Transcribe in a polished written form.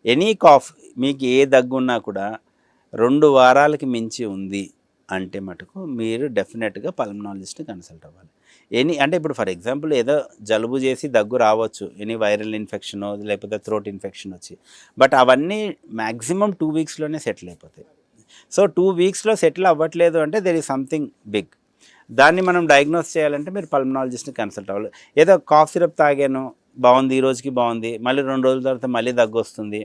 Any cough మీకు ఏ దగ్గున్నా కూడా 2 వారాలకి మించి ఉంది అంటే మటుకు మీరు డెఫినెట్‌గా పల్మనాలజిస్ట్‌ని కన్సల్ట్ అవ్వాలి. అంటే ఇప్పుడు ఫర్ ఎగ్జాంపుల్ ఏదో జలుబు చేసి దగ్గు రావచ్చు. వైరల్ ఇన్ఫెక్షనో లేకపోతే థ్రోట్ ఇన్ఫెక్షన్ వచ్చి. బట్ అవన్నీ మాక్సిమం 2 వీక్స్‌లోనే సెటిల్ అయిపోతాయి. సో 2 వీక్స్‌లో సెటిల్ అవ్వట్లేదు అంటే దేర్ ఈజ్ సంథింగ్ బిగ్. దాన్ని మనం డయాగ్నోస్ చేయాలంటే మీరు పల్మనాలజిస్ట్‌ని కన్సల్ట్ అవ్వాలి. ఏదో కాఫ్ సిరప్ తాగాను, బావుంది, ఈ రోజుకి బావుంది. మళ్ళీ 2 రోజుల తర్వాత మళ్ళీ దగ్గొస్తుంది.